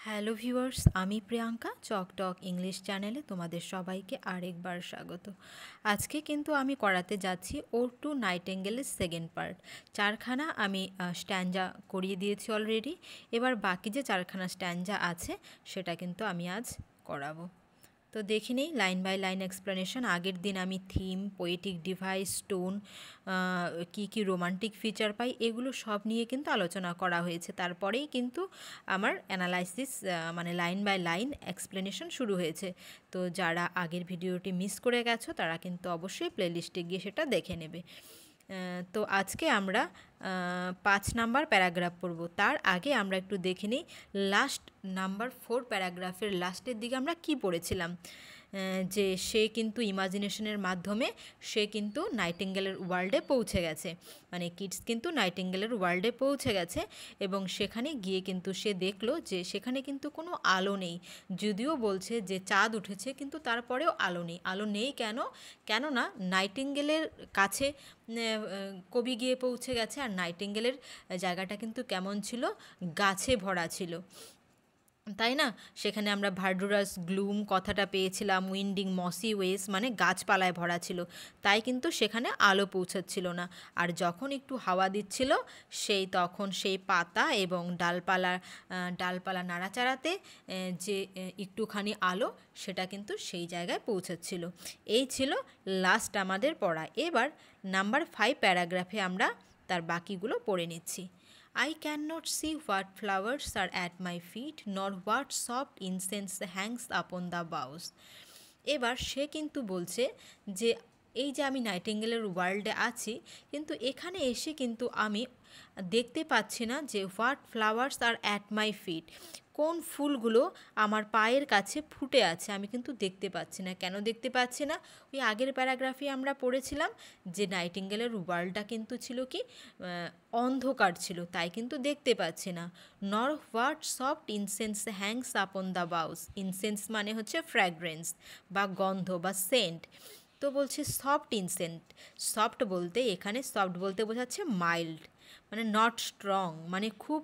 Hello viewers, আমি Priyanka চকটক English চ্যানেলে তোমাদের সবাইকে আরেকবার স্বাগত। আজকে কিন্তু আমি করাতে যাচ্ছি ও টু নাইটেঙ্গেলের সেকেন্ড পার্ট। চারখানা আমি স্ট্যান্জা করিয়ে দিয়েছি অলরেডি। এবার বাকি যে চারখানা স্ট্যান্জা আছে সেটা কিন্তু আমি আজ করাবো। তো দেখে নিই লাইন বাই লাইন এক্সপ্লেনেশন। আগের দিন আমি থিম, পোয়েটিক ডিভাইস, টোন, কী রোমান্টিক ফিচার পাই, এগুলো সব নিয়ে কিন্তু আলোচনা করা হয়েছে। তারপরেই কিন্তু আমার অ্যানালাইসিস মানে লাইন বাই লাইন এক্সপ্লেনেশন শুরু হয়েছে। তো যারা আগের ভিডিওটি মিস করে গেছো তারা কিন্তু অবশ্যই প্লেলিস্টে গিয়ে সেটা দেখে নেবে। তো আজকে আমরা 5 নাম্বার প্যারাগ্রাফ পড়ব। তার আগে আমরা একটু দেখে নিই লাস্ট নাম্বার 4 প্যারাগ্রাফের লাস্টের দিকে আমরা কি পড়েছিলাম। যে সে কিন্তু ইমাজিনেশনের মাধ্যমে সে কিন্তু নাইটিঙ্গেলের ওয়ার্ল্ডে পৌঁছে গেছে, মানে কিডস কিন্তু নাইটিঙ্গেলের ওয়ার্ল্ডে পৌঁছে গেছে এবং সেখানে গিয়ে কিন্তু সে দেখলো যে সেখানে কিন্তু কোনো আলো নেই। যদিও বলছে যে চাঁদ উঠেছে, কিন্তু তারপরেও আলো নেই। আলো নেই কেন? কেননা নাইটিঙ্গেলের কাছে কবি গিয়ে পৌঁছে গেছে, আর নাইটিঙ্গেলের জায়গাটা কিন্তু কেমন ছিল? গাছে ভরা ছিল, তাই না? সেখানে আমরা ভার্ডুরাস গ্লুম কথাটা পেয়েছিলাম, উইন্ডিং মসি ওয়েস মানে গাছপালায় ভরা ছিল, তাই কিন্তু সেখানে আলো পৌঁছাচ্ছিল না। আর যখন একটু হাওয়া দিচ্ছিল তখন সেই পাতা এবং ডালপালা নাড়াচাড়াতে যে একটুখানি আলো, সেটা কিন্তু সেই জায়গায় পৌঁছাচ্ছিল। এই ছিল লাস্ট আমাদের পড়া। এবার নাম্বার 5 প্যারাগ্রাফে আমরা তার বাকিগুলো পড়ে নিচ্ছি। I cannot see what flowers are at my feet, nor what soft incense hangs upon the boughs. এবার সে কিন্তু বলছে যে এই যে আমি নাইটিঙ্গেলের ওয়ার্ল্ডে আছি, কিন্তু এখানে এসে কিন্তু আমি দেখতে পাচ্ছি না যে what flowers are at my feet, কোন ফুলগুলো আমার পায়ের কাছে ফুটে আছে আমি কিন্তু দেখতে পাচ্ছি না। কেন দেখতে পাচ্ছি না? ওই আগের প্যারাগ্রাফে আমরা পড়েছিলাম যে নাইটিঙ্গেলের ওয়ার্ল্ডটা কিন্তু ছিল কি অন্ধকার ছিল, তাই কিন্তু দেখতে পাচ্ছি না। নর what soft incense Hanks upon the বাউস। Incense মানে হচ্ছে ফ্র্যাগ্রেন্স বা গন্ধ বা সেন্ট। তো বলছে সফট ইনসেন্ট। সফট বলতে এখানে সফট বলতে বোঝাচ্ছে মাইল্ড, মানে নট স্ট্রং, মানে খুব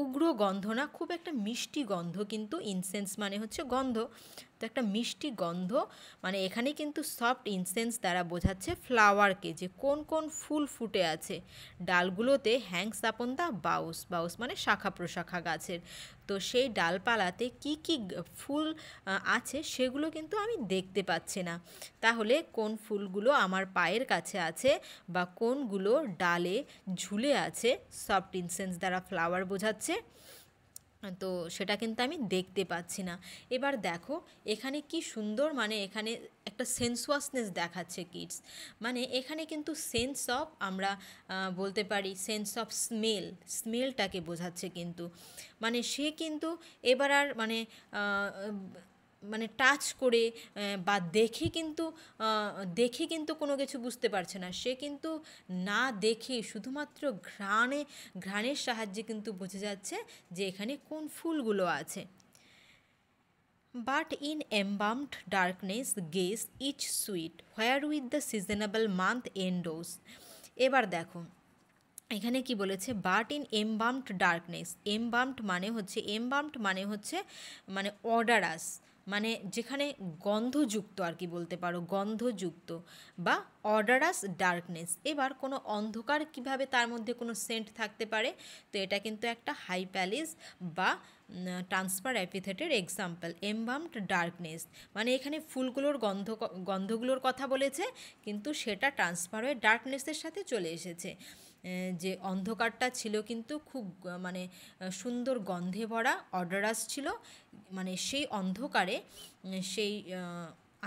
উগ্র গন্ধ না, খুব একটা মিষ্টি গন্ধ। কিন্তু ইনসেন্স মানে হচ্ছে গন্ধ, তো একটা মিষ্টি গন্ধ, মানে এখানে কিন্তু সফট ইনসেন্স দ্বারা বোঝাচ্ছে ফ্লাওয়ারকে, যে কোন কোন ফুল ফুটে আছে ডালগুলোতে। হ্যাংস আপন দ্য বাউস, বাউস মানে শাখা প্রশাখা গাছের। তো সেই ডালপালাতে কি কি ফুল আছে সেগুলো কিন্তু আমি দেখতে পাচ্ছি না। তাহলে কোন ফুলগুলো আমার পায়ের কাছে আছে বা কোনগুলো ডালে ঝুলে আছে, সফট ইনসেন্স দ্বারা ফ্লাওয়ার বোঝাচ্ছে, তো সেটা কিন্তু আমি দেখতে পাচ্ছি না। এবার দেখো এখানে কি সুন্দর, মানে এখানে একটা সেন্সুয়াসনেস দেখাচ্ছে কিডস, মানে এখানে কিন্তু সেন্স অফ আমরা বলতে পারি সেন্স অফ স্মেলটাকে বোঝাচ্ছে কিন্তু। মানে সে কিন্তু এবার আর মানে টাচ করে বা দেখে কিন্তু কোনো কিছু বুঝতে পারছে না। সে কিন্তু না দেখে শুধুমাত্র ঘ্রাণের সাহায্যে কিন্তু বুঝে যাচ্ছে যে এখানে কোন ফুলগুলো আছে। But in embalmed darkness gaze each sweet wherewith the seasonable month endows। এবার দেখো এখানে কি বলেছে, বাট ইন এমবাম্পড ডার্কনেস। এমবাম্পড মানে হচ্ছে মানে অর্ডারাস, মানে যেখানে গন্ধযুক্ত আর কি বলতে পারো, গন্ধযুক্ত বা অর্ডারাস ডার্কনেস। এবার কোনো অন্ধকার কিভাবে তার মধ্যে কোনো সেন্ট থাকতে পারে? তো এটা কিন্তু একটা হাইপ্যালিস বা ট্রান্সফার এপিথেটের এক্সাম্পল। এমবাম্পড ডার্কনেস মানে এখানে ফুলগুলোর গন্ধগুলোর কথা বলেছে, কিন্তু সেটা ট্রান্সফার হয়ে ডার্কনেসের সাথে চলে এসেছে। যে অন্ধকারটা ছিল কিন্তু খুব মানে সুন্দর গন্ধে ভরা, অর্ডারাস ছিল, মানে সেই অন্ধকারে সেই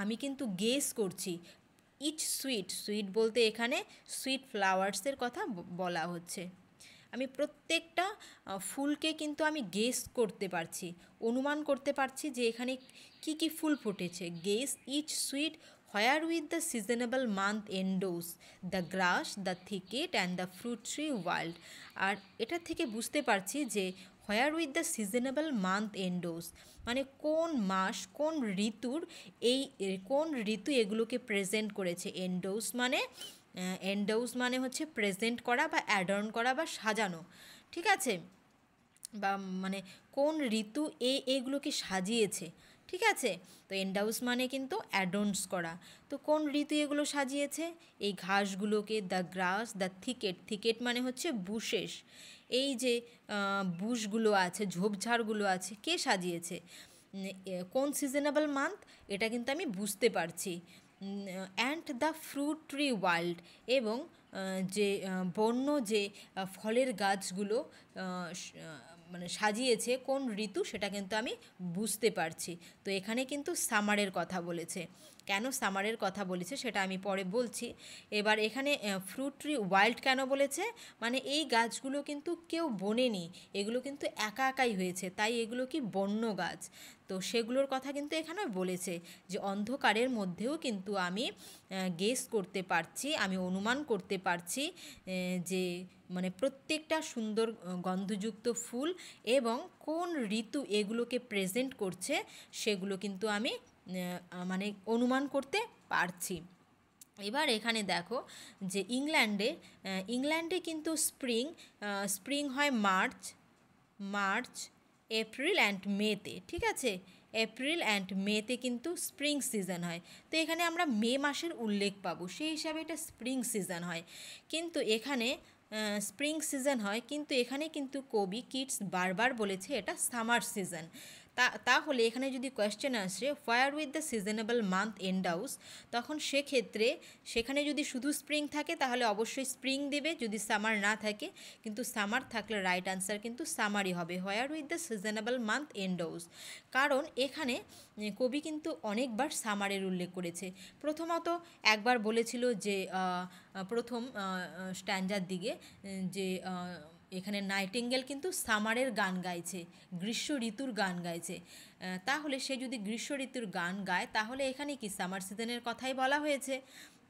আমি কিন্তু গেস করছি। ইচ সুইট বলতে এখানে সুইট ফ্লাওয়ার্সের কথা বলা হচ্ছে। আমি প্রত্যেকটা ফুলকে কিন্তু আমি গেস করতে পারছি, অনুমান করতে পারছি যে এখানে কি কি ফুল ফুটেছে। Guess each sweet wherewith the seasonable month endows the grass the thicket and the fruit tree world. আর এটা থেকে বুঝতে পারছি যে wherewith the seasonable month endows মানে কোন মাস কোন ঋতু এগুলোকে প্রেজেন্ট করেছে। এন্ডোস মানে হচ্ছে প্রেজেন্ট করা বা অ্যাডর্ন করা বা সাজানো, ঠিক আছে? বা মানে কোন ঋতু এগুলোকে সাজিয়েছে, ঠিক আছে। তো এন্ডাউস মানে কিন্তু অ্যাডন্স করা। তো কোন ঋতু এগুলো সাজিয়েছে? এই ঘাসগুলোকে, দ্য গ্রাস, দ্য থিকেট, থিকেট মানে হচ্ছে বুশেস, এই যে বুশগুলো আছে, ঝোপঝাড়গুলো আছে, কে সাজিয়েছে? কোন সিজনেবল মান্থ, এটা কিন্তু আমি বুঝতে পারছি। And the fruit tree wild, এবং যে বন্য যে ফলের গাছগুলো মানে সাজিয়েছে কোন ঋতু, সেটা কিন্তু আমি বুঝতে পারছি। তো এখানে কিন্তু সামারের কথা বলেছে। কেন সামারের কথা বলেছে সেটা আমি পরে বলছি। এবার এখানে ফ্রুট ট্রি ওয়াইল্ড কেন বলেছে, মানে এই গাছগুলো কিন্তু কেউ বোনেনি, এগুলো কিন্তু একা একাই হয়েছে, তাই এগুলো কি বন্য গাছ। তো সেগুলোর কথা কিন্তু এখানে বলেছে যে অন্ধকারের মধ্যেও কিন্তু আমি গেস করতে পারছি, আমি অনুমান করতে পারছি যে মানে প্রত্যেকটা সুন্দর গন্ধযুক্ত ফুল এবং কোন ঋতু এগুলোকে প্রেজেন্ট করছে সেগুলো কিন্তু আমি মানে অনুমান করতে পারছি। এবার এখানে দেখো যে ইংল্যান্ডে কিন্তু স্প্রিং হয় মার্চ, এপ্রিল অ্যান্ড মেতে, ঠিক আছে। এপ্রিল অ্যান্ড মেতে কিন্তু স্প্রিং সিজন হয়। তো এখানে আমরা মে মাসের উল্লেখ পাবো, সেই হিসাবে এটা স্প্রিং সিজন হয়। কিন্তু এখানে স্প্রিং সিজন হয়, কিন্তু এখানে কিন্তু কবি কিটস বারবার বলেছে এটা সামার সিজন। তাহলে এখানে যদি কোয়েশ্চেন আসে হোয়ার উইথ দ্য সিজনেবল মান্থ এন্ডাউস, তখন সেক্ষেত্রে সেখানে যদি শুধু স্প্রিং থাকে তাহলে অবশ্যই স্প্রিং দেবে, যদি সামার না থাকে, কিন্তু সামার থাকলে রাইট আনসার কিন্তু সামারই হবে, হোয়ার উইথ দ্য সিজনেবল মান্থ এন্ডাউস। কারণ এখানে কবি কিন্তু অনেকবার সামারের উল্লেখ করেছে। প্রথমত একবার বলেছিল যে প্রথম স্ট্যান্ডার দিকে যে এখানে নাইটিঙ্গেল কিন্তু সামারের গান গাইছে, গ্রীষ্ম ঋতুর গান গাইছে। তাহলে সে যদি গ্রীষ্ম ঋতুর গান গায় তাহলে এখানে কি সামার সিজনের কথাই বলা হয়েছে,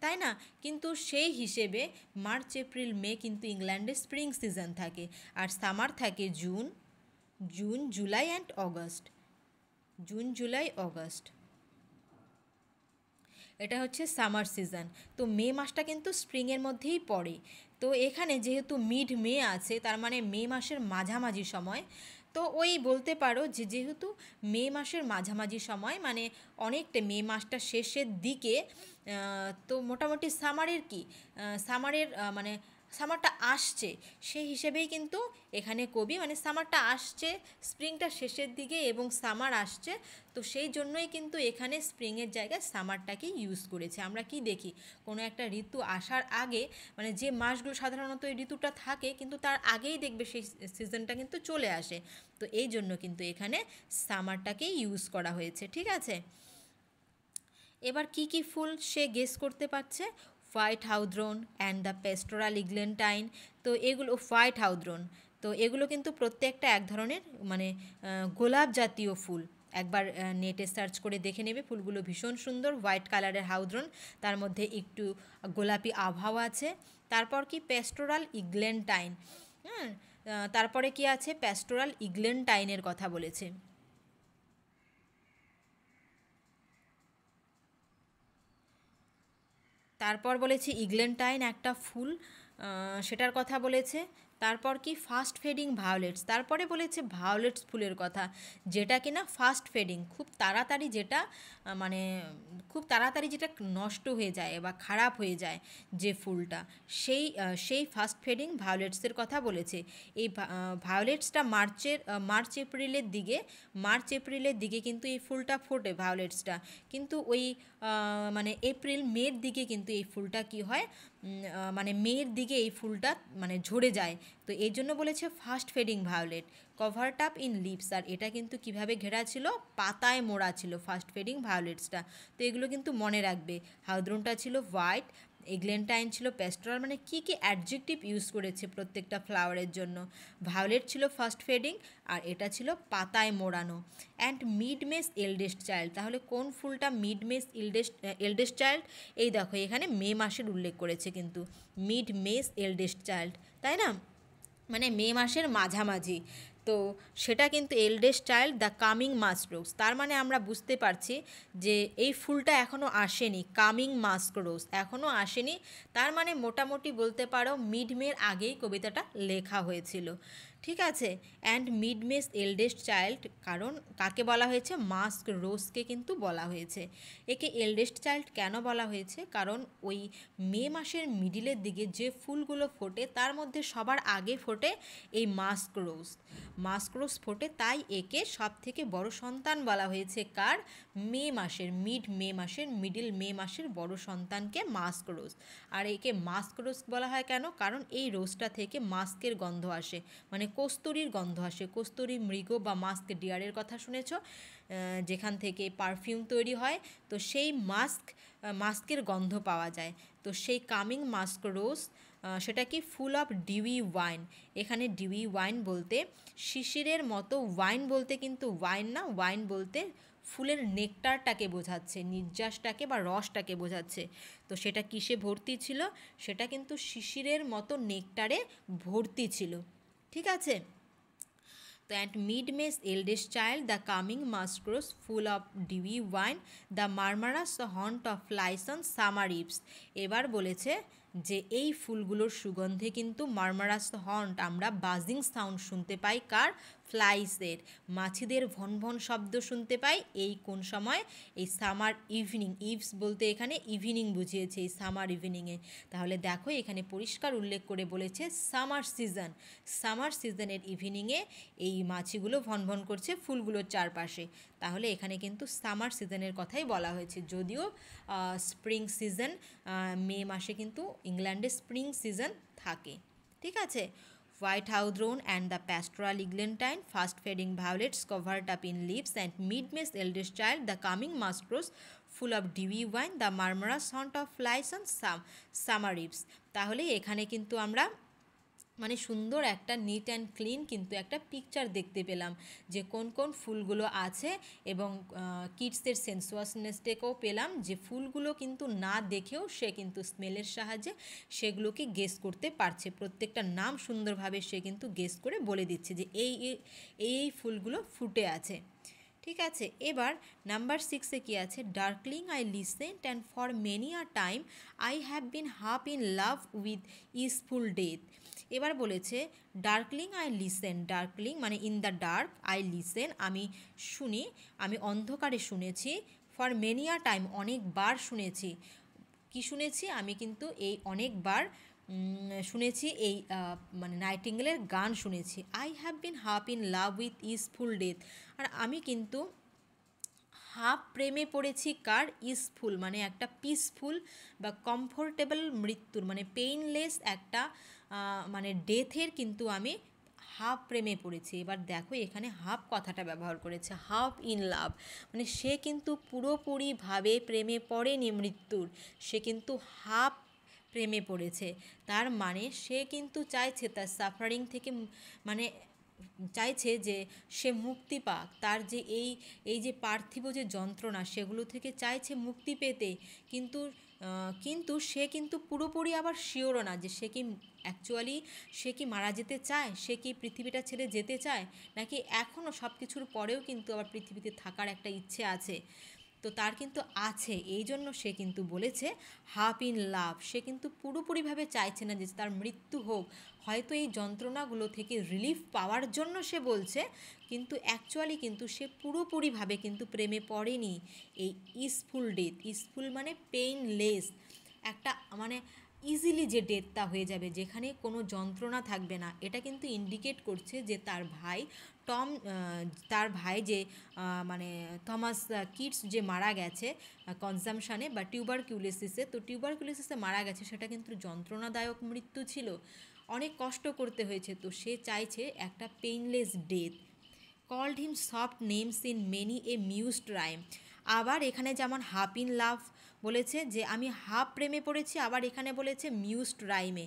তাই না? কিন্তু সেই হিসেবে মার্চ এপ্রিল মে কিন্তু ইংল্যান্ডে স্প্রিং সিজন থাকে, আর সামার থাকে June July and August, June July August, এটা হচ্ছে সামার সিজন। তো মে মাসটা কিন্তু স্প্রিংয়ের মধ্যেই পড়ে। তো এখানে যেহেতু মিড মে আছে, তার মানে মে মাসের মাঝামাঝি সময়। তো ওই বলতে পারো যে যেহেতু মে মাসের মাঝামাঝি সময় মানে অনেকটা মে মাসটা শেষের দিকে, তো মোটামুটি সামারের মানে সামারটা আসছে, সেই হিসেবেই কিন্তু এখানে কবি মানে সামারটা আসছে, স্প্রিংটা শেষের দিকে এবং সামার আসছে, তো সেই জন্যই কিন্তু এখানে স্প্রিংয়ের জায়গায় সামারটাকে ইউজ করেছে। আমরা কি দেখি, কোনো একটা ঋতু আসার আগে মানে যে মাসগুলো সাধারণত এই ঋতুটা থাকে কিন্তু তার আগেই দেখবে সেই সিজনটা কিন্তু চলে আসে, তো এই জন্য কিন্তু এখানে সামারটাকেই ইউজ করা হয়েছে, ঠিক আছে। এবার কি কি ফুল সে গেস করতে পারছে, হোয়াইট হাউদ্রন অ্যান্ড দ্য পেস্টোরাল ইগলেন্টাইন। তো এগুলো হোয়াইট হাউদ্রন, তো এগুলো কিন্তু প্রত্যেকটা এক ধরনের মানে গোলাপ জাতীয় ফুল। একবার নেটে সার্চ করে দেখে নেবে, ফুলগুলো ভীষণ সুন্দর, হোয়াইট কালারের হাউদ্রন, তার মধ্যে একটু গোলাপি আবহাওয়া আছে। তারপর কি পেস্টোরাল ইগলেন্টাইন, হ্যাঁ, তারপরে কি আছে, পেস্টোরাল ইগলেন্টাইনের কথা বলেছে। তারপর বলেছি ইগলেন্টাইন একটা ফুল, সেটার কথা বলেছে। তারপর কি ফাস্ট ফেডিং ভায়োলেটস, তারপরে বলেছে ভায়োলেটস ফুলের কথা, যেটা কিনা ফাস্ট ফেডিং, খুব তাড়াতাড়ি যেটা মানে খুব তাড়াতাড়ি যেটা নষ্ট হয়ে যায় বা খারাপ হয়ে যায় যে ফুলটা, সেই ফাস্ট ফেডিং ভায়োলেটসের কথা বলেছে। এই ভায়োলেটসটা মার্চ এপ্রিলের দিকে কিন্তু এই ফুলটা ফোটে ভায়োলেটসটা, কিন্তু ওই মানে এপ্রিল মের দিকে কিন্তু এই ফুলটা কি হয়, মানে মের দিকে এই ফুলটা মানে ঝরে যায়। তো এই জন্য বলেছে fast fading violet, covered up in leaves, আর এটা কিন্তু কিভাবে ঘেরা ছিল, পাতায় মোড়া ছিল ফাস্ট ফেডিং ভায়োলেটসটা। তো এগুলো কিন্তু মনে রাখবে, হাউদ্রনটা ছিল হোয়াইট, এগলেন্টাইন ছিল পেস্টোরাল, মানে কি কি অ্যাডজেক্টিভ ইউজ করেছে প্রত্যেকটা ফ্লাওয়ারের জন্য। ভায়োলেট ছিল ফার্স্ট ফেডিং, আর এটা ছিল পাতায় মোড়ানো। And mid May's eldest child, তাহলে কোন ফুলটা মিড মেস এল্ডেস্ট চাইল্ড, এই দেখো এখানে মে মাসের উল্লেখ করেছে কিন্তু, মিড মেস এল্ডেস্ট চাইল্ড, তাই না, মানে মে মাসের মাঝামাঝি। তো সেটা কিন্তু eldest child the coming musk rose, তার মানে আমরা বুঝতে পারছি যে এই ফুলটা এখনও আসেনি, কামিং মাস্ক রোজ এখনও আসেনি, তার মানে মোটামুটি বলতে পারো মিড মের আগেই কবিতাটা লেখা হয়েছিল, ঠিক আছে। And mid May's eldest child, কারণ কাকে বলা হয়েছে, মাস্ক রোজকে কিন্তু বলা হয়েছে। একে এল্ডেস্ট চাইল্ড কেন বলা হয়েছে, কারণ ওই মে মাসের মিডিলের দিকে যে ফুলগুলো ফোটে তার মধ্যে সবার আগে ফোটে এই মাস্ক রোজ। মাস্ক রোজ ফোটে, তাই একে সব থেকে বড় সন্তান বলা হয়েছে কার, মে মাসের, মিডিল মে মাসের বড় সন্তানকে মাস্ক রোজ। আর একে মাস্ক রোজ বলা হয় কেন, কারণ এই রোজটা থেকে মাস্কের গন্ধ আসে, মানে কস্তুরীর গন্ধ আসে। কস্তুরী মৃগ বা মাস্ক ডিয়ারের কথা শুনেছ, যেখান থেকে পারফিউম তৈরি হয়, তো সেই মাস্কের গন্ধ পাওয়া যায়। তো সেই কামিং মাস্ক রোজ, সেটা কি ফুল অফ ডিউই ওয়াইন। এখানে ডিউই ওয়াইন বলতে শিশিরের মতো, ওয়াইন বলতে কিন্তু ওয়াইন না, ওয়াইন বলতে ফুলের নেকটারটাকে বোঝাচ্ছে, নির্যাসটাকে বা রসটাকে বোঝাচ্ছে। তো সেটা কিসে ভর্তি ছিল, সেটা কিন্তু শিশিরের মতো নেকটারে ভর্তি ছিল। ঠিক আছে। তো and mid May's eldest child the coming musk rose full of dewy wine the murmurous haunt of flies on summer eves. এবার বলেছে যে এই ফুলগুলোর সুগন্ধে কিন্তু মারমারাস হন্ট, আমরা বাজিং সাউন্ড শুনতে পাই কার, ফ্লাইসের, মাছিদের ভন ভন শব্দ শুনতে পাই। এই কোন সময়, এই সামার ইভিনিং, ইভস বলতে এখানে ইভিনিং বুঝিয়েছে, এই সামার ইভিনিংয়ে। তাহলে দেখো এখানে পরিষ্কার উল্লেখ করে বলেছে সামার সিজনের ইভিনিংয়ে এই মাছিগুলো ভন ভন করছে ফুলগুলোর চারপাশে। তাহলে এখানে কিন্তু সামার সিজনের কথাই বলা হয়েছে, যদিও স্প্রিং সিজন, মে মাসে কিন্তু ইংল্যান্ডে স্প্রিং সিজন থাকে। ঠিক আছে। White hawthorn and the pastoral eglantine, fast fading violets covered up in leaves, and mid-May's eldest child, the coming masquerade, full of dewy wine, the murmurous haunt of flies on summer eves. তাহলে এখানে কিন্তু আমরা মানে সুন্দর একটা neat and clean কিন্তু একটা picture দেখতে পেলাম, যে কোন কোন ফুলগুলো আছে, এবং কিডসের সেন্সুয়াসনেসটাকেও পেলাম, যে ফুলগুলো কিন্তু না দেখেও সে কিন্তু স্মেলের সাহায্যে সেগুলোকে গেস করতে পারছে। প্রত্যেকটা নাম সুন্দরভাবে সে কিন্তু গেস করে বলে দিচ্ছে যে এই এই ফুলগুলো ফুটে আছে। ঠিক আছে। এবার নাম্বার 6-এ কী আছে, darkling I listen and for many a time I have been half in love with easeful death. এবার বলেছে ডার্কলিং আই লিসেন, ডার্কলিং মানে in the dark, I listen আমি শুনি, আমি অন্ধকারে শুনেছি, ফর মেনি আ টাইম অনেকবার শুনেছি। কি শুনেছি, আমি কিন্তু এই অনেকবার শুনেছি, এই মানে নাইটিঙ্গেলের গান শুনেছি। I have been half in love with easeful death, আর আমি কিন্তু হাফ প্রেমে পড়েছি কার, ইজফুল মানে একটা পিসফুল বা কমফোর্টেবল মৃত্যুর, মানে পেইনলেস একটা মানে ডেথের কিন্তু আমি হাফ প্রেমে পড়েছি। এবার দেখো এখানে হাফ কথাটা ব্যবহার করেছে, হাফ ইন লাভ, মানে সে কিন্তু পুরোপুরিভাবে প্রেমে পড়েনি মৃত্যুর, সে কিন্তু হাফ প্রেমে পড়েছে। তার মানে সে কিন্তু চাইছে তার সাফারিং থেকে, মানে চাইছে যে সে মুক্তি পাক, তার যে এই যে পার্থিব যে যন্ত্রণা সেগুলো থেকে চাইছে মুক্তি পেতে, কিন্তু কিন্তু সে কিন্তু পুরোপুরি আবার শিওরও না যে সে কি অ্যাকচুয়ালি সে কি মারা যেতে চায়, সে কি পৃথিবীটা ছেড়ে যেতে চায়, নাকি এখনও সব কিছুর পরেও কিন্তু আবার পৃথিবীতে থাকার একটা ইচ্ছে আছে। তো তার কিন্তু আছে, এই জন্য সে কিন্তু বলেছে হাফ ইন লাভ, সে কিন্তু পুরোপুরিভাবে চাইছে না যে তার মৃত্যু হোক, হয়তো এই যন্ত্রণাগুলো থেকে রিলিফ পাওয়ার জন্য সে বলছে, কিন্তু অ্যাকচুয়ালি কিন্তু সে পুরোপুরিভাবে কিন্তু প্রেমে পড়েনি। এই ইজফুল ডেথ, ইজফুল মানে পেইনলেস, একটা মানে ইজিলি যে ডেথটা হয়ে যাবে, যেখানে কোনো যন্ত্রণা থাকবে না, এটা কিন্তু ইন্ডিকেট করছে যে তার ভাই যে মানে থমাস কিডস যে মারা গেছে কনজামশানে বা টিউবারকিউলোসিসে, তো টিউবারকিউলোসিসে মারা গেছে, সেটা কিন্তু যন্ত্রণাদায়ক মৃত্যু ছিল, অনেক কষ্ট করতে হয়েছে। তো সে চাইছে একটা painless death. Called him soft names in many a mused rhyme. আবার এখানে যেমন হাফ ইন লাভ বলেছে যে আমি হাফ প্রেমে পড়েছি, আবার এখানে বলেছে মিউজড রাইমে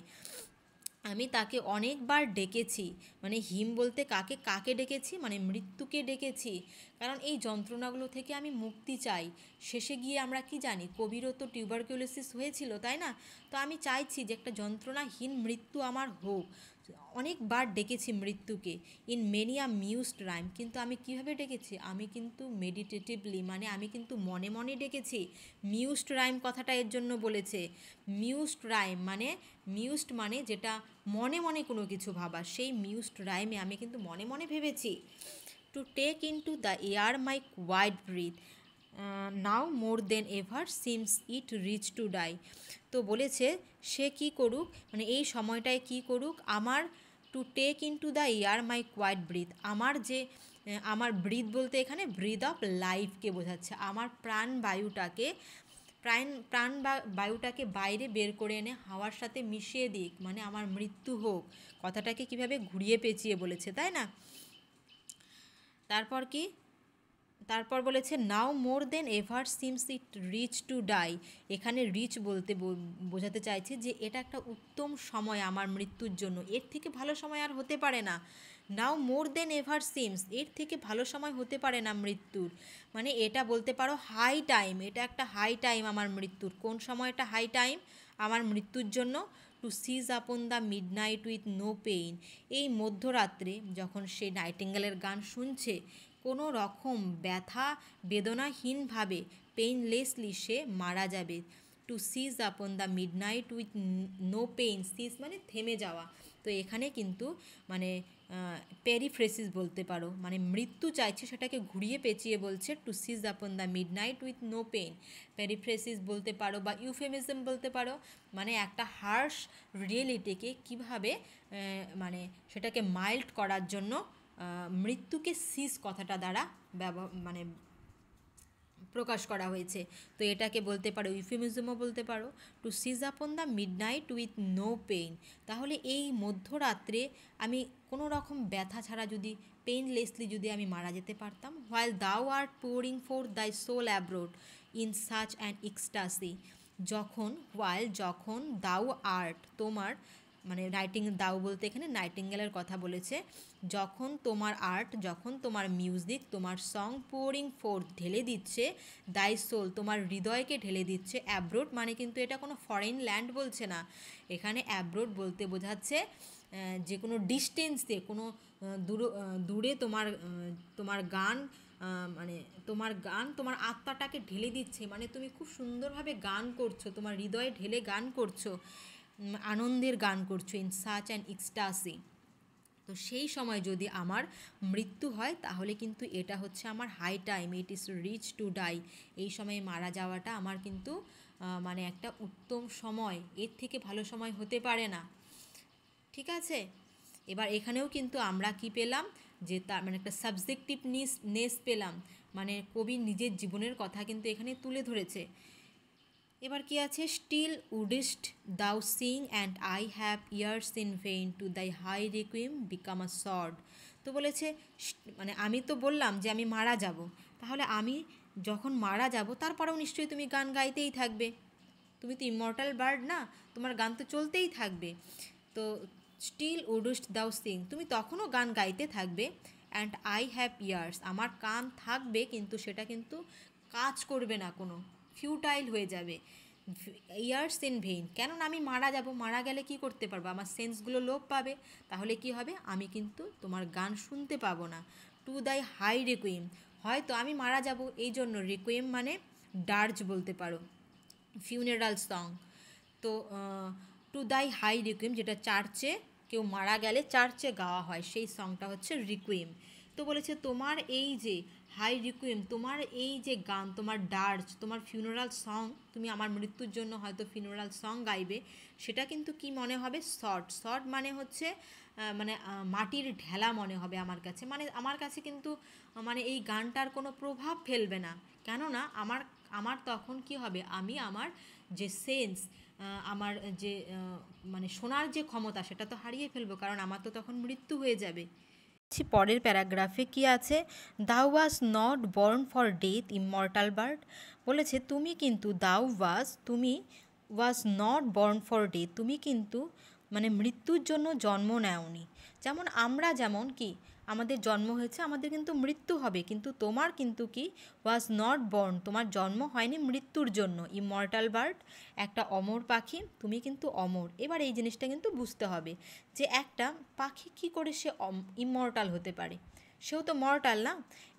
আমি তাকে অনেকবার ডেকেছি, মানে হিম বলতে কাকে ডেকেছি, মানে মৃত্যুকে ডেকেছি, কারণ এই যন্ত্রণাগুলো থেকে আমি মুক্তি চাই। শেষে গিয়ে আমরা কি জানি, কবিরও তো টিউবারকিউলোসিস হয়েছিল, তাই না? তো আমি চাইছি যে একটা যন্ত্রণাহীন মৃত্যু আমার হোক। অনেকবার ডেকেছি মৃত্যুকে ইন মেনি আ মিউসড রাইম, কিন্তু আমি কীভাবে ডেকেছি, আমি কিন্তু মেডিটেটিভলি, মানে আমি কিন্তু মনে মনে ডেকেছি। মিউসড রাইম কথাটা এর জন্য বলেছে। মিউসড রাইম মানে, মিউসড মানে যেটা মনে মনে কোনো কিছু ভাবা, সেই মিউসড রাইমে আমি কিন্তু মনে মনে ভেবেছি। To take into the air my quiet breath, now more than ever seems it rich to die. তো বলেছে সে কি করুক, মানে এই সময়টায় কি করুক, আমার to take into the air my quiet breath, আমার যে আমার ব্রিথ বলতে এখানে ব্রিথ অফ লাইফকে বোঝাচ্ছে, আমার প্রাণবায়ুটাকে বায়ুটাকে বাইরে বের করে এনে হাওয়ার সাথে মিশিয়ে দিক, মানে আমার মৃত্যু হোক। কথাটাকে কিভাবে ঘুরিয়ে পেঁচিয়ে বলেছে, তাই না? তারপর কি, তারপর বলেছে now more than ever seems it rich to die. এখানে রিচ বলতে বোঝাতে চাইছে যে এটা একটা উত্তম সময় আমার মৃত্যুর জন্য, এর থেকে ভালো সময় আর হতে পারে না। নাও মোর দেন এভার সিমস, এর থেকে ভালো সময় হতে পারে না মৃত্যুর, মানে এটা বলতে পারো হাই টাইম, এটা একটা হাই টাইম আমার মৃত্যুর। কোন সময়টা হাই টাইম আমার মৃত্যুর জন্য? To cease upon the midnight with no pain, এই মধ্যরাত্রে যখন সে নাইটিঙ্গেলের গান শুনছে, কোনো রকম ব্যথা বেদনাহীনভাবে, পেইনলেসলি সে মারা যাবে। To cease upon the midnight with no pain, cease মানে থেমে যাওয়া। তো এখানে কিন্তু মানে প্যারিফ্রেসিস বলতে পারো, মানে মৃত্যু চাইছে সেটাকে ঘুরিয়ে পেঁচিয়ে বলছে to cease upon the midnight with no pain. Periphrasis বলতে পারো বা ইউফেমিজম বলতে পারো, মানে একটা হার্শ রিয়েলিটিকে কিভাবে মানে সেটাকে মাইল্ড করার জন্য মৃত্যুকে সিজ কথাটা দ্বারা মানে প্রকাশ করা হয়েছে। তো এটাকে বলতে পারো ইউফেমিজমও বলতে পারো, to cease upon the midnight with no pain. তাহলে এই মধ্যরাত্রে আমি কোনো রকম ব্যথা ছাড়া যদি পেইনলেসলি যদি আমি মারা যেতে পারতাম। While thou art pouring forth thy soul abroad in such an ecstasy, যখন দাও আর্ট তোমার, মানে দাও বলতে এখানে নাইটিঙ্গেলের কথা বলেছে, যখন তোমার আর্ট, যখন তোমার মিউজিক, তোমার সং পোরিং ফোর্থ ঢেলে দিচ্ছে, দাই সোল তোমার হৃদয়কে ঢেলে দিচ্ছে। অ্যাব্রোড মানে কিন্তু এটা কোনো ফরেন ল্যান্ড বলছে না, এখানে অ্যাব্রোড বলতে বোঝাচ্ছে যে কোনো ডিস্টেন্সে, কোনো দূরে তোমার গান, মানে তোমার গান তোমার আত্মাটাকে ঢেলে দিচ্ছে, মানে তুমি খুব সুন্দরভাবে গান করছো, তোমার হৃদয়ে ঢেলে গান করছো, আনন্দের গান করছো, ইন সাচ অ্যান এক্সটাসি। তো সেই সময় যদি আমার মৃত্যু হয় তাহলে কিন্তু এটা হচ্ছে আমার high time, it is rich to die. এই সময়ে মারা যাওয়াটা আমার কিন্তু মানে একটা উত্তম সময়, এর থেকে ভালো সময় হতে পারে না। ঠিক আছে, এবার এখানেও কিন্তু আমরা কি পেলাম, যে তার মানে একটা সাবজেক্টিভনেস পেলাম, মানে কবি নিজের জীবনের কথা কিন্তু এখানে তুলে ধরেছে। এবার কি আছে, still wouldst thou sing and I have ears in vain to thy high requiem become a sod. তো বলেছে মানে আমি তো বললাম যে আমি মারা যাব, তাহলে আমি যখন মারা যাব তারপরেও নিশ্চয়ই তুমি গান গাইতেই থাকবে, তুমি তো ইমর্টাল বার্ড না, তোমার গান তো চলতেই থাকবে। তো স্টিল উডিস্ট দাউ সিং, তুমি তখনও গান গাইতে থাকবে। অ্যান্ড আই হ্যাভ ইয়ার্স, আমার কান থাকবে কিন্তু সেটা কিন্তু কাজ করবে না, কোনো ফিউটাইল হয়ে যাবে। ইয়ার্স ইন ভেইন, কেননা আমি মারা যাব, মারা গেলে কি করতে পারবো, আমার সেন্সগুলো লোপ পাবে, তাহলে কি হবে, আমি কিন্তু তোমার গান শুনতে পাবো না। টু দাই হাই রিকুইম, হয়তো আমি মারা যাব, এই জন্য রিকুইম মানে ডার্জ বলতে পারো, ফিউনারাল সং। তো টু দাই হাই রিকুইম, যেটা চার্চে কেউ মারা গেলে চার্চে গাওয়া হয়, সেই সংটা হচ্ছে রিকুইম। তো বলেছে তোমার এই যে হাই রিকুইম, তোমার এই যে গান, তোমার ডার্জ, তোমার ফিউনারাল সং, তুমি আমার মৃত্যুর জন্য হয়তো ফিউনারাল সং গাইবে, সেটা কিন্তু কি মনে হবে, শর্ট মানে হচ্ছে মানে মাটির ঢেলা মনে হবে আমার কাছে, মানে আমার কাছে কিন্তু মানে এই গানটার কোনো প্রভাব ফেলবে না, কেননা আমার তখন কি হবে, আমি আমার যে সেন্স, আমার যে মানে শোনার যে ক্ষমতা সেটা তো হারিয়ে ফেলবো, কারণ আমার তো তখন মৃত্যু হয়ে যাবে। পরের প্যারাগ্রাফে কি আছে, দাউ was not born for death immortal bird, বলেছে তুমি কিন্তু তুমি was not born for death, তুমি কিন্তু মানে মৃত্যুর জন্য জন্ম নেওনি। যেমন আমরা যেমন কি আমাদের জন্ম হয়েছে, আমাদের কিন্তু মৃত্যু হবে, কিন্তু তোমার কিন্তু কি ওয়াজ নট বর্ন, তোমার জন্ম হয়নি মৃত্যুর জন্য। ইমর্টাল বার্ড, একটা অমর পাখি, তুমি কিন্তু অমর। এবার এই জিনিসটা কিন্তু বুঝতে হবে যে একটা পাখি কি করে সে ইমর্টাল হতে পারে, সেও তো মর্টাল না।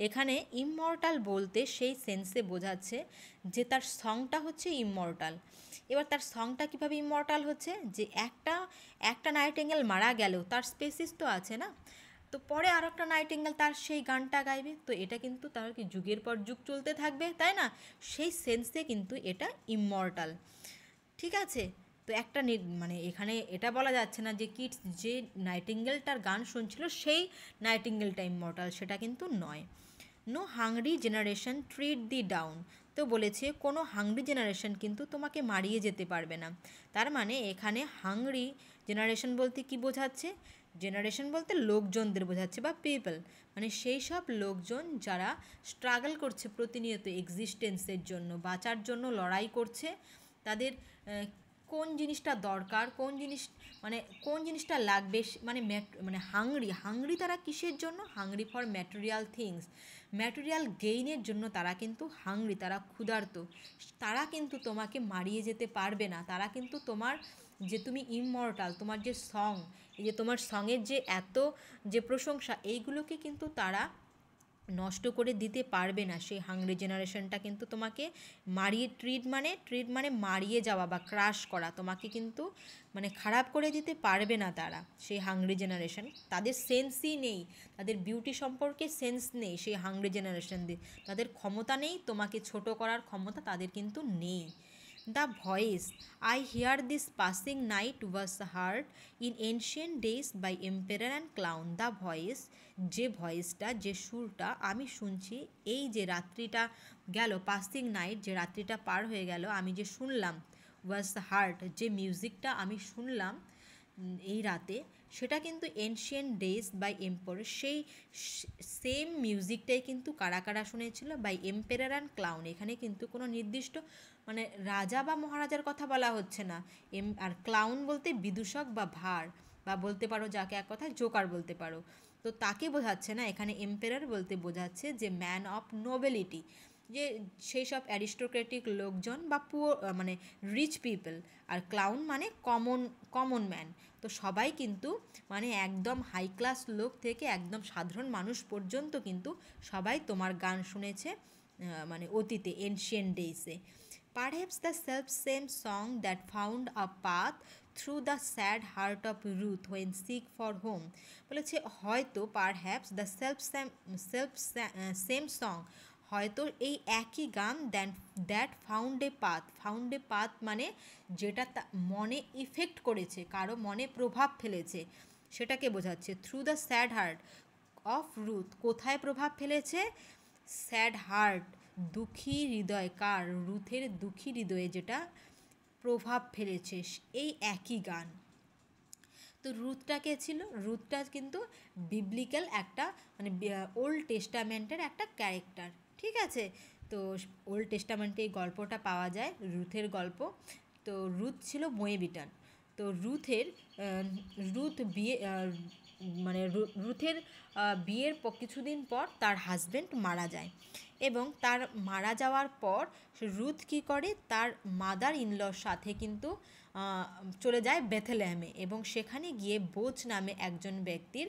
এখানে ইমমর্টাল বলতে সেই সেন্সে বোঝাচ্ছে যে তার সংটা হচ্ছে ইমমর্টাল। এবার তার সংটা কীভাবে ইমমর্টাল হচ্ছে, যে একটা একটা নাইটিঙ্গেল মারা গেলেও তার স্পেসিস তো আছে না, তো পরে আর একটা নাইটিঙ্গেল তার সেই গানটা গাইবে, তো এটা কিন্তু তার কি যুগের পর যুগ চলতে থাকবে, তাই না? সেই সেন্সে কিন্তু এটা ইমমর্টাল। ঠিক আছে, তো একটা মানে এখানে এটা বলা যাচ্ছে না যে কিডস যে নাইটিঙ্গেলটার গান শুনছিল সেই নাইটিঙ্গেলটা ইমমর্টাল, সেটা কিন্তু নয়। নো হাংরি জেনারেশন ট্রিট দি ডাউন, তো বলেছে কোনো হাংরি জেনারেশন কিন্তু তোমাকে মারিয়ে যেতে পারবে না। তার মানে এখানে হাংরি জেনারেশন বলতে কি বোঝাচ্ছে, জেনারেশন বলতে লোকজনদের বোঝাচ্ছে বা পিপল, মানে সেই সব লোকজন যারা স্ট্রাগল করছে প্রতিনিয়ত এক্সিস্টেন্সের জন্য, বাঁচার জন্য লড়াই করছে। তাদের কোন জিনিসটা দরকার, কোন জিনিসটা লাগবে, মানে মানে হাংরি তারা কিসের জন্য, hungry for material things, material গেইনের জন্য তারা কিন্তু হাংরি, তারা ক্ষুধার্ত। তারা কিন্তু তোমাকে মারিয়ে যেতে পারবে না, তারা কিন্তু তোমার যে তুমি ইমমর্টাল, তোমার যে সং, এই যে তোমার সঙের যে এত যে প্রশংসা, এইগুলোকে কিন্তু তারা নষ্ট করে দিতে পারবে না। সেই হাংরি জেনারেশনটা কিন্তু তোমাকে মারিয়ে ট্রিট মানে মারিয়ে যাওয়া বা ক্রাশ করা, তোমাকে কিন্তু মানে খারাপ করে দিতে পারবে না তারা। সেই হাংরি জেনারেশন, তাদের সেন্সই নেই, তাদের বিউটি সম্পর্কে সেন্স নেই সেই হাংরি জেনারেশনদের, তাদের ক্ষমতা নেই, তোমাকে ছোট করার ক্ষমতা তাদের কিন্তু নেই। The voice I hear this passing night was heard in ancient days by emperor and clown. The voice, যে ভয়েসটা, যে সুরটা আমি শুনছি, এই যে রাত্রিটা গেল, পাসিং নাইট, যে রাত্রিটা পার হয়ে গেল, আমি যে শুনলাম, ওয়াজ হার্ড, যে মিউজিকটা আমি শুনলাম এই রাতে, সেটা কিন্তু এনশিয়েন্ট ডেজ বাই এম্পোর, সেই সেম মিউজিকটাই কিন্তু কারা কারা শুনেছিল, বাই এম্পেরার অ্যান্ড ক্লাউন। এখানে কিন্তু কোনো নির্দিষ্ট মানে রাজা বা মহারাজার কথা বলা হচ্ছে না। আর ক্লাউন বলতে বিদূষক বা ভাঁড়, বা বলতে পারো যাকে এক কথায় জোকার বলতে পারো, তো তাকে বোঝাচ্ছে না এখানে। এম্পেরার বলতে বোঝাচ্ছে যে ম্যান অফ নোবেলিটি, যে সেই সব অ্যারিস্টোক্রেটিক লোকজন বা পুয়ার মানে রিচ পিপল। আর ক্লাউন মানে কমন ম্যান। তো সবাই কিন্তু মানে একদম হাই ক্লাস লোক থেকে একদম সাধারণ মানুষ পর্যন্ত কিন্তু সবাই তোমার গান শুনেছে মানে অতীতে, ancient ডেইসে। Perhaps the self-same song that found a path through the sad heart of Ruth when seek for home, বলেছে হয়তো পারহ্যাপস দ্য সেম সং, হয়তো এই একই গান দ্যাট ফাউন্ড এ পাথ মানে যেটা মনে ইফেক্ট করেছে, কারো মনে প্রভাব ফেলেছে, সেটাকে বোঝাচ্ছে। Through the sad heart of Ruth, কোথায় প্রভাব ফেলেছে, স্যাড হার্ট, দুঃখী হৃদয়, কার, রুথের দুঃখী হৃদয়ে যেটা প্রভাব ফেলেছে, এই একই গান। তো রুথটা কে ছিল, রুথটা কিন্তু বিবলিক্যাল একটা মানে ওল্ড টেস্টামেন্টের একটা ক্যারেক্টার। ঠিক আছে, তো ওল্ড টেস্টামেন্টে এই গল্পটা পাওয়া যায়, রুথের গল্প। তো রুথ ছিল মোয়েবিটান। তো রুথ বিয়ে মানে রুথের বিয়ের কিছুদিন পর তার হাজব্যান্ড মারা যায়, এবং তার মারা যাওয়ার পর রুথ কী করে, তার মাদার ইনলর সাথে কিন্তু চলে যায় বেথলেহেমে, এবং সেখানে গিয়ে বোচ নামে একজন ব্যক্তির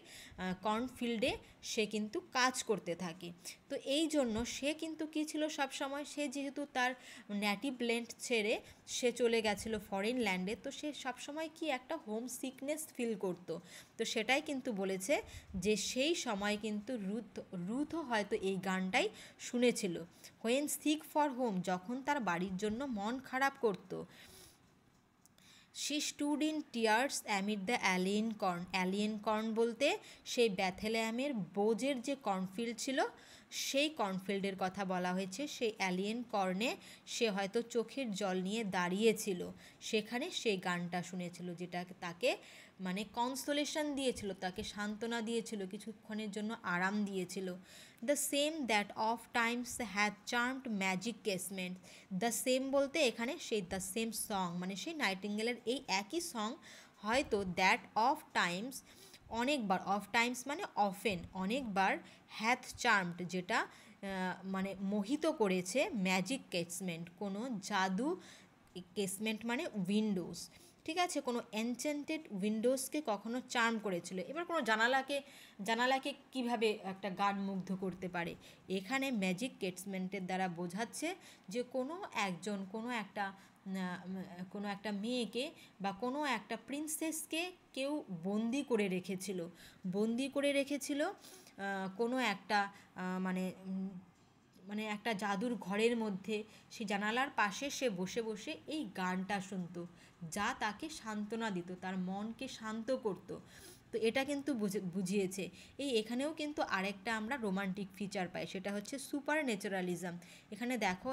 কর্নফিল্ডে সে কিন্তু কাজ করতে থাকে। তো এই জন্য সে কিন্তু কী ছিল সবসময়, সে যেহেতু তার নেটিভ ল্যান্ড ছেড়ে সে চলে গেছিল ফরেন ল্যান্ডে, তো সে সবসময় কি একটা হোম সিকনেস ফিল করতো। তো সেটাই কিন্তু বলেছে যে সেই সময় কিন্তু রুথও হয়তো এই গানটাই শুনেছিল, হোয়েন সিক ফর হোম, যখন তার বাড়ির জন্য মন খারাপ করতো। She stood in tears amid the alien corn বলতে সেই ব্যাথেলেয়ামের বোজের যে কর্নফিল্ড ছিল, সেই কর্নফিল্ডের কথা বলা হয়েছে। সেই অ্যালিয়েন কর্নে সে হয়তো চোখের জল নিয়ে দাঁড়িয়েছিল, সেখানে সেই গানটা শুনেছিল, যেটা তাকে মানে কনসোলেশন দিয়েছিল, তাকে সান্ত্বনা দিয়েছিল, কিছুক্ষণের জন্য আরাম দিয়েছিল। The same that of Times had charmed magic casement, the same বলতে এখানে সেই দ্য সেম সং মানে সেই নাইটিঙ্গেলের এই একই সং, হয়তো দ্যাট অফ টাইমস অনেকবার, অফ টাইমস মানে অফেন, অনেকবার, হ্যাথ চার্মড যেটা মানে মোহিত করেছে, ম্যাজিক কেসমেন্ট কোনো জাদু, কেসমেন্ট মানে উইন্ডোজ, ঠিক আছে, কোনো এনচেন্টেড উইন্ডোজকে কখনো চার্ম করেছিল। এবার কোনো জানালাকে কিভাবে একটা গান মুগ্ধ করতে পারে, এখানে ম্যাজিক কেসমেন্টের দ্বারা বোঝাচ্ছে যে কোনো একটা মেয়েকে বা কোনো একটা প্রিন্সেসকে কেউ বন্দি করে রেখেছিল কোনো একটা মানে মানে একটা জাদুর ঘরের মধ্যে। সেই জানালার পাশে সে বসে বসে এই গানটা শুনতো, যা তাকে সান্ত্বনা দিত, তার মনকে শান্ত করতো। তো এটা কিন্তু বুঝিয়েছে। এখানেও কিন্তু আরেকটা আমরা রোমান্টিক ফিচার পাই, সেটা হচ্ছে সুপার ন্যাচারালিজম। এখানে দেখো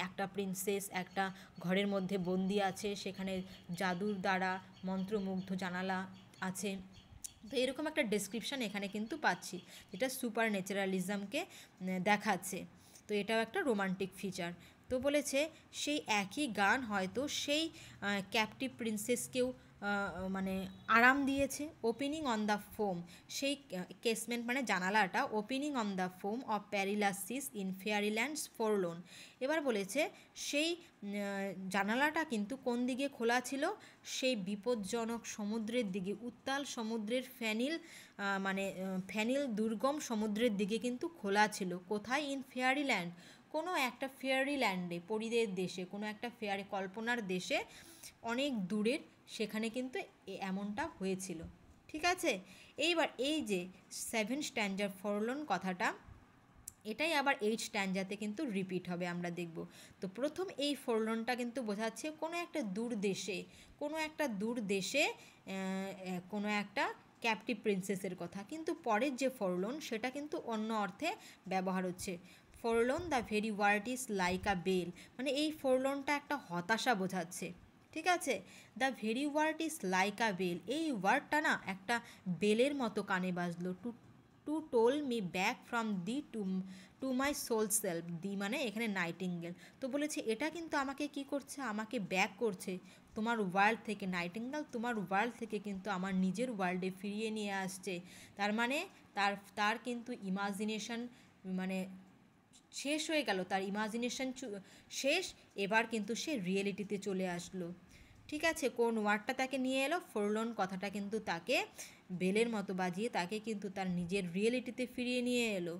একটা প্রিন্সেস একটা ঘরের মধ্যে বন্দি আছে, সেখানে জাদুর দ্বারা মন্ত্রমুগ্ধ জানালা আছে। তো এরকম একটা ডেসক্রিপশান এখানে কিন্তু পাচ্ছি, যেটা সুপার ন্যাচারালিজমকে দেখাচ্ছে। তো এটাও একটা রোমান্টিক ফিচার। তো বলেছে সেই একই গান হয়তো সেই ক্যাপটিভ প্রিন্সেসকেও মানে আরাম দিয়েছে। ওপেনিং অন দ্য ফোম, সেই কেসমেন্ট মানে জানালাটা, opening on the foam of perilous seas in fairylands forlorn. এবার বলেছে সেই জানালাটা কিন্তু কোন দিকে খোলা ছিল, সেই বিপজ্জনক সমুদ্রের দিকে, উত্তাল সমুদ্রের ফ্যানিল দুর্গম সমুদ্রের দিকে কিন্তু খোলা ছিল। কোথায়? ইন ফেয়ারিল্যান্ড, কোনো একটা ফেয়ারিল্যান্ডে, পরীদের দেশে, কোনো একটা কল্পনার দেশে অনেক দূরের, সেখানে কিন্তু এমনটা হয়েছিল। ঠিক আছে, এইবার এই যে 7 স্ট্যান্ডার ফরলোন কথাটা, এটাই আবার 8 স্ট্যান্ডাতে কিন্তু রিপিট হবে, আমরা দেখব। তো প্রথম এই ফরলোনটা কিন্তু বোঝাচ্ছে কোনো একটা দূর দেশে কোনো একটা ক্যাপটিভ প্রিন্সেসের কথা। কিন্তু পরের যে ফরলোন সেটা কিন্তু অন্য অর্থে ব্যবহার হচ্ছে। Forlorn the very word is like a bell, মানে এই ফরলোনটা একটা হতাশা বোঝাচ্ছে। ঠিক আছে, the very word is like a bell, এই ওয়ার্ডটা না একটা বেলের মতো কানে বাজলো। To toll me back from thee to my sole self, thee মানে এখানে নাইটিঙ্গেল। তো বলেছে এটা কিন্তু আমাকে কি করছে, আমাকে ব্যাক করছে তোমার ওয়ার্ল্ড থেকে। নাইটিঙ্গেল তোমার ওয়ার্ল্ড থেকে কিন্তু আমার নিজের ওয়ার্ল্ডে ফিরিয়ে নিয়ে আসছে। তার মানে তার কিন্তু ইমাজিনেশন মানে শেষ হয়ে গেল, তার ইমাজিনেশন শেষ, এবার কিন্তু সে রিয়েলিটিতে চলে আসলো। ঠিক আছে, কোন ওয়ার্ডটা তাকে নিয়ে এলো? ফরলোন কথাটা কিন্তু তাকে বেলের মতো বাজিয়ে তাকে কিন্তু তার নিজের রিয়েলিটিতে ফিরিয়ে নিয়ে এলো।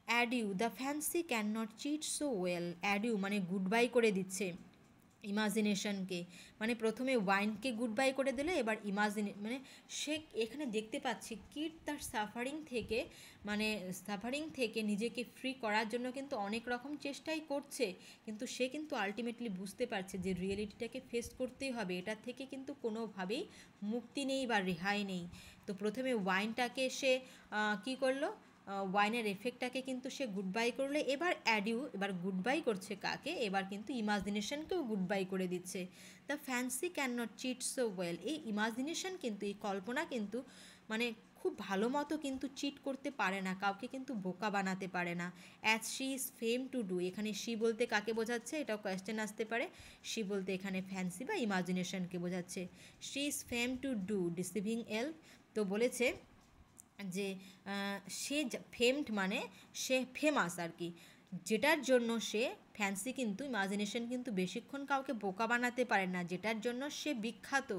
Adieu the fancy cannot cheat so well, adieu মানে গুড বাই করে দিচ্ছে ইমাজিনেশনকে, মানে প্রথমে ওয়াইনকে গুড বাই করে দিলে, এবার মানে সে এখানে দেখতে পাচ্ছি কিট তার সাফারিং থেকে নিজেকে ফ্রি করার জন্য কিন্তু অনেক রকম চেষ্টাই করছে, কিন্তু সে কিন্তু আলটিমেটলি বুঝতে পারছে যে রিয়েলিটিটাকে ফেস করতেই হবে, এটার থেকে কিন্তু কোনোভাবেই মুক্তি নেই বা রেহাই নেই। তো প্রথমে ওয়াইনটাকে সে কী করলো, ওয়াইনের এফেক্টটাকে কিন্তু সে গুড বাই করলে, এবার গুড বাই করছে কাকে, এবার কিন্তু ইমাজিনেশনকেও গুড বাই করে দিচ্ছে। The fancy cannot cheat so well, এই ইমাজিনেশন কিন্তু, এই কল্পনা কিন্তু মানে খুব ভালো মতো কিন্তু চিট করতে পারে না, কাউকে কিন্তু বোকা বানাতে পারে না। As she is fame to do, এখানে শি বলতে কাকে বোঝাচ্ছে, এটাও কোয়েশ্চেন আসতে পারে। শি বলতে এখানে ফ্যান্সি বা ইমাজিনেশনকে বোঝাচ্ছে। She is fame to do deceiving elf, তো বলেছে যে সে ফেমড মানে সে ফেমাস আর কি, যেটার জন্য সে ফ্যান্সি কিন্তু ইমাজিনেশন কিন্তু বেশিক্ষণ কাউকে বোকা বানাতে পারে না, যেটার জন্য সে বিখ্যাত,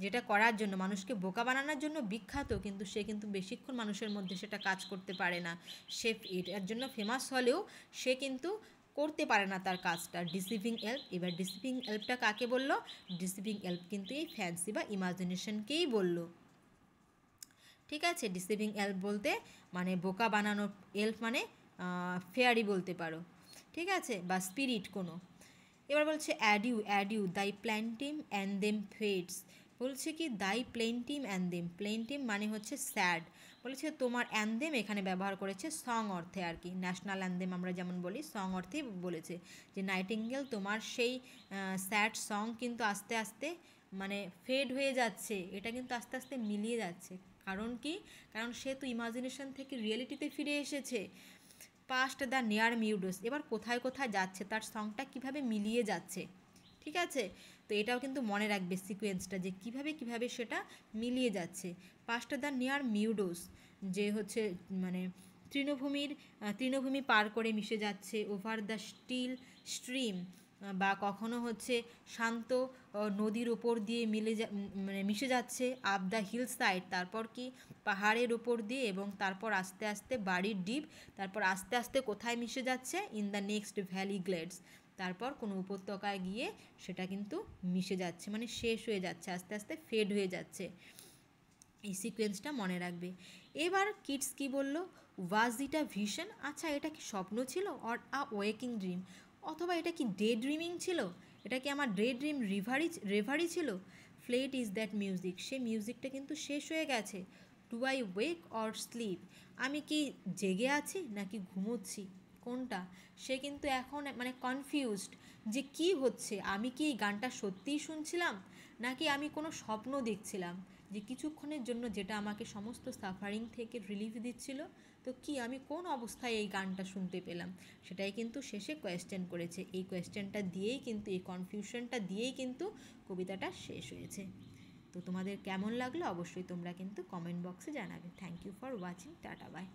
যেটা করার জন্য মানুষকে বোকা বানানোর জন্য বিখ্যাত, কিন্তু সে কিন্তু বেশিক্ষণ মানুষের মধ্যে সেটা কাজ করতে পারে না। সে এটার জন্য ফেমাস হলেও সে কিন্তু করতে পারে না তার কাজটা। ডিসিভিং এল্প, এবার ডিসিভিং এল্পটা কাকে বললো? ডিসিভিং এল্প কিন্তু এই ফ্যান্সি বা ইমাজিনেশনকেই বললো। ঠিক আছে, ডিসিভিং এল্ফ বলতে মানে বোকা বানানো, এল্ফ মানে ফেয়ারি বলতে পারো, ঠিক আছে, বা স্পিরিট কোনো। এবার বলছে অ্যাডিউ দাই প্ল্যান্টিম অ্যান্ড দেম ফেডস, বলছে কি দাই প্লেন্টিম অ্যান্ড দেম, প্লেন্টিম মানে হচ্ছে স্যাড, বলেছে তোমার অ্যান্দেম এখানে ব্যবহার করেছে সং অর্থে আর কি, ন্যাশনাল অ্যান্দেম আমরা যেমন বলি, সং অর্থেই বলেছে যে নাইটিঙ্গেল তোমার সেই স্যাড সং কিন্তু আস্তে আস্তে মানে ফেড হয়ে যাচ্ছে, এটা কিন্তু আস্তে আস্তে মিলিয়ে যাচ্ছে। কারণ কি? কারণ সে তো ইমাজিনেশন থেকে রিয়েলিটিতে ফিরে এসেছে। পাস্ট দ্য নিয়ার মিউডোস, এবার কোথায় কোথায় যাচ্ছে, তার সংটা কিভাবে মিলিয়ে যাচ্ছে। ঠিক আছে, তো এটাও কিন্তু মনে রাখবে সিকোয়েন্সটা, যে কিভাবে সেটা মিলিয়ে যাচ্ছে। পাস্ট দ্য নিয়ার মিউডোস, যে হচ্ছে মানে তৃণভূমি পার করে মিশে যাচ্ছে। ওভার দ্য স্টিল স্ট্রিম, বা কখনো হচ্ছে শান্ত নদীর ওপর দিয়ে মানে মিশে যাচ্ছে। আপ দ্য হিল সাইড, তারপর কি পাহাড়ের ওপর দিয়ে, এবং তারপর আস্তে আস্তে বাড়ির ডিপ, তারপর আস্তে আস্তে কোথায় মিশে যাচ্ছে? ইন দ্য নেক্সট ভ্যালি গ্লেডস, তারপর কোনো উপত্যকায় গিয়ে সেটা কিন্তু মিশে যাচ্ছে, মানে শেষ হয়ে যাচ্ছে, আস্তে আস্তে ফেড হয়ে যাচ্ছে। এই সিকোয়েন্সটা মনে রাখবে। এবার কিডস কি বলল? ওয়াজ ইট আ ভিশন, আচ্ছা এটা কি স্বপ্ন ছিল? অর আ ওয়েকিং ড্রিম, অথবা এটা কি ডে ড্রিমিং ছিল? এটা কি আমার ডে ড্রিম রেভারি ছিল? ফ্লেট ইজ দ্যাট মিউজিক, সে মিউজিকটা কিন্তু শেষ হয়ে গেছে। Do I wake or sleep, আমি কি জেগে আছি নাকি ঘুমোচ্ছি, কোনটা? সে কিন্তু এখন মানে কনফিউজড যে কি হচ্ছে, আমি কি এই গানটা সত্যিই শুনছিলাম নাকি আমি কোনো স্বপ্ন দেখছিলাম, যে কিছুক্ষণের জন্য যেটা আমাকে সমস্ত সাফারিং থেকে রিলিফ দিচ্ছিল, তো কি আমি কোন অবস্থায় এই গানটা শুনতে পেলাম, সেটাই কিন্তু শেষে কোয়েশ্চেন করেছে। এই কোয়েশ্চেনটা দিয়েই কিন্তু, এই কনফিউশনটা দিয়েই কিন্তু কবিতাটা শেষ হয়েছে। তো তোমাদের কেমন লাগলো অবশ্যই তোমরা কিন্তু কমেন্ট বক্সে জানাবে। Thank you for watching, tata by.